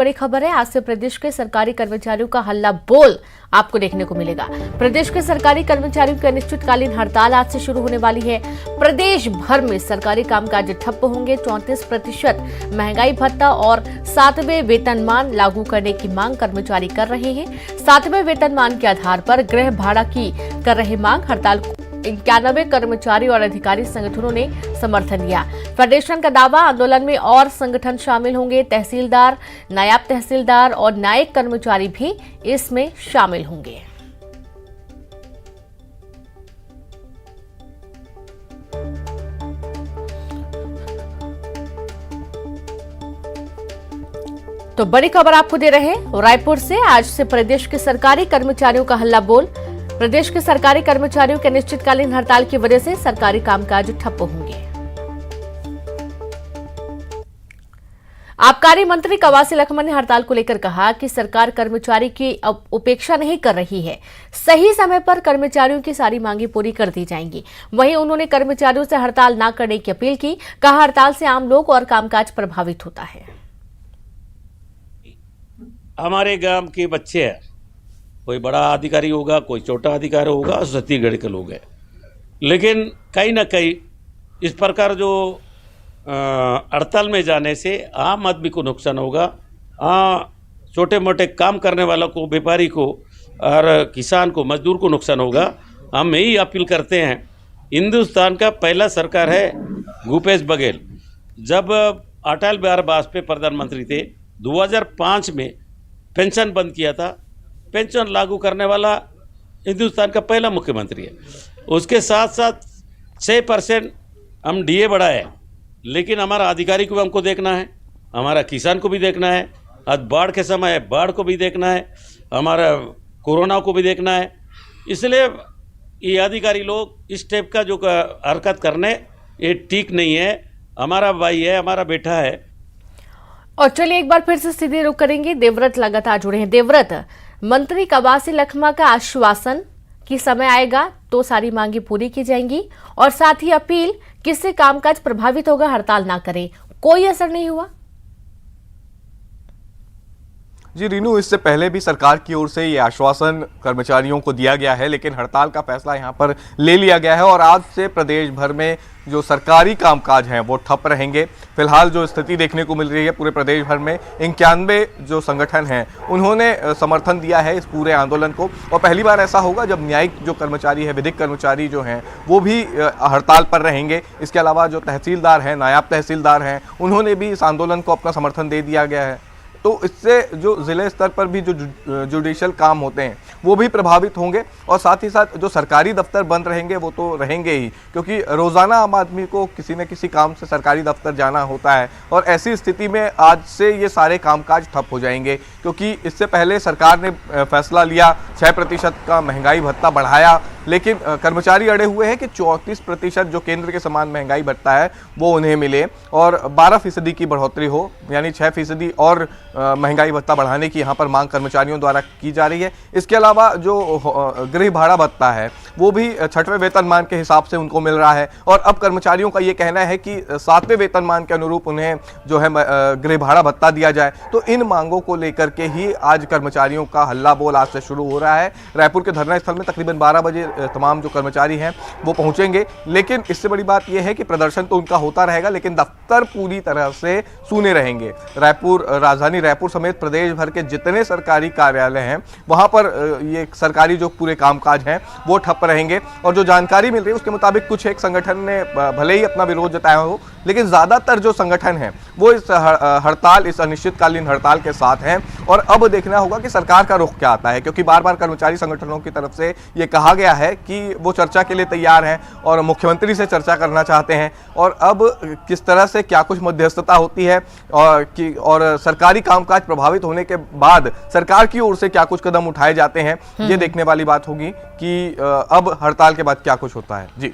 बड़ी खबर है। आज से प्रदेश के सरकारी कर्मचारियों का हल्ला बोल आपको देखने को मिलेगा। प्रदेश के सरकारी कर्मचारियों की अनिश्चितकालीन हड़ताल आज से शुरू होने वाली है। प्रदेश भर में सरकारी कामकाज ठप्प होंगे। 34% महंगाई भत्ता और 7वें वेतनमान लागू करने की मांग कर्मचारी कर रहे हैं। 7वें वेतनमान के आधार पर गृह भाड़ा की कर रहे मांग हड़ताल 91 कर्मचारी और अधिकारी संगठनों ने समर्थन दिया। फेडरेशन का दावा, आंदोलन में और संगठन शामिल होंगे। तहसीलदार, नायब तहसीलदार और न्यायिक कर्मचारी भी इसमें शामिल होंगे। तो बड़ी खबर आपको दे रहे हैं रायपुर से। आज से प्रदेश के सरकारी कर्मचारियों का हल्ला बोल। प्रदेश के सरकारी कर्मचारियों के अनिश्चितकालीन हड़ताल की वजह से सरकारी कामकाज ठप्प होंगे। आबकारी मंत्री कवासी लखमा ने हड़ताल को लेकर कहा कि सरकार कर्मचारी की उपेक्षा नहीं कर रही है। सही समय पर कर्मचारियों की सारी मांगे पूरी कर दी जाएंगी। वहीं उन्होंने कर्मचारियों से हड़ताल न करने की अपील की। कहा, हड़ताल से आम लोग और कामकाज प्रभावित होता है। हमारे गांव के बच्चे हैं, कोई बड़ा अधिकारी होगा, कोई छोटा अधिकारी होगा, छत्तीसगढ़ के लोग हैं, लेकिन कहीं ना कहीं इस प्रकार जो हड़ताल में जाने से आम आदमी को नुकसान होगा। छोटे मोटे काम करने वालों को, व्यापारी को और किसान को, मजदूर को नुकसान होगा। हम यही अपील करते हैं। हिंदुस्तान का पहला सरकार है भूपेश बघेल, जब अटल बिहारी वाजपेयी प्रधानमंत्री थे, 2005 में पेंशन बंद किया था। पेंशन लागू करने वाला हिंदुस्तान का पहला मुख्यमंत्री है। उसके साथ साथ 6% हम डीए बढ़ाए, लेकिन हमारा अधिकारी को भी हमको देखना है, हमारा किसान को भी देखना है, आज बाढ़ के समय बाढ़ को भी देखना है, हमारा कोरोना को भी देखना है। इसलिए ये अधिकारी लोग इस टाइप का जो हरकत करने, ये ठीक नहीं है। हमारा भाई है, हमारा बेटा है। और चलिए एक बार फिर से सीधे रुख करेंगे। देवव्रत लगातार जुड़े हैं। देवव्रत, मंत्री कवासी लखमा का आश्वासन कि समय आएगा तो सारी मांगी पूरी की जाएंगी, और साथ ही अपील किससे कामकाज प्रभावित होगा हड़ताल ना करें, कोई असर नहीं हुआ। जी रीनू, इससे पहले भी सरकार की ओर से ये आश्वासन कर्मचारियों को दिया गया है, लेकिन हड़ताल का फैसला यहां पर ले लिया गया है और आज से प्रदेश भर में जो सरकारी कामकाज हैं वो ठप रहेंगे। फिलहाल जो स्थिति देखने को मिल रही है पूरे प्रदेश भर में, 91 जो संगठन हैं उन्होंने समर्थन दिया है इस पूरे आंदोलन को। और पहली बार ऐसा होगा जब न्यायिक जो कर्मचारी है, विधिक कर्मचारी जो हैं, वो भी हड़ताल पर रहेंगे। इसके अलावा जो तहसीलदार हैं, नायब तहसीलदार हैं, उन्होंने भी इस आंदोलन को अपना समर्थन दे दिया गया है। तो इससे जो ज़िले स्तर पर भी जो जुडिशल काम होते हैं वो भी प्रभावित होंगे, और साथ ही साथ जो सरकारी दफ्तर बंद रहेंगे वो तो रहेंगे ही, क्योंकि रोज़ाना आम आदमी को किसी न किसी काम से सरकारी दफ्तर जाना होता है। और ऐसी स्थिति में आज से ये सारे कामकाज ठप हो जाएंगे, क्योंकि इससे पहले सरकार ने फैसला लिया, 6% का महंगाई भत्ता बढ़ाया, लेकिन कर्मचारी अड़े हुए हैं कि 34% जो केंद्र के समान महंगाई भत्ता है वो उन्हें मिले और 12% की बढ़ोतरी हो, यानी 6% और महंगाई भत्ता बढ़ाने की यहाँ पर मांग कर्मचारियों द्वारा की जा रही है। इसके अलावा जो गृह भाड़ा भत्ता है वो भी 6वें वेतनमान के हिसाब से उनको मिल रहा है, और अब कर्मचारियों का ये कहना है कि 7वें वेतनमान के अनुरूप उन्हें जो है गृह भाड़ा भत्ता दिया जाए। तो इन मांगों को लेकर के ही आज कर्मचारियों का हल्ला बोल आज से शुरू हो रहा है। रायपुर के धरना स्थल में तकरीबन 12 बजे तमाम जो कर्मचारी हैं वो पहुंचेंगे, लेकिन इससे बड़ी बात यह है कि प्रदर्शन तो उनका होता रहेगा, लेकिन दफ्तर पूरी तरह से सूने रहेंगे। रायपुर, राजधानी रायपुर समेत प्रदेश भर के जितने सरकारी कार्यालय हैं वहां पर ये सरकारी जो पूरे कामकाज हैं वो ठप रहेंगे। और जो जानकारी मिल रही है उसके मुताबिक कुछ एक संगठन ने भले ही अपना विरोध जताया हो, लेकिन ज्यादातर जो संगठन हैं वो इस हड़ताल, इस अनिश्चितकालीन हड़ताल के साथ हैं। और अब देखना होगा कि सरकार का रुख क्या आता है, क्योंकि बार बार कर्मचारी संगठनों की तरफ से ये कहा गया है कि वो चर्चा के लिए तैयार हैं और मुख्यमंत्री से चर्चा करना चाहते हैं। और अब किस तरह से क्या कुछ मध्यस्थता होती है और सरकारी कामकाज प्रभावित होने के बाद सरकार की ओर से क्या कुछ कदम उठाए जाते हैं, ये देखने वाली बात होगी कि अब हड़ताल के बाद क्या कुछ होता है। जी।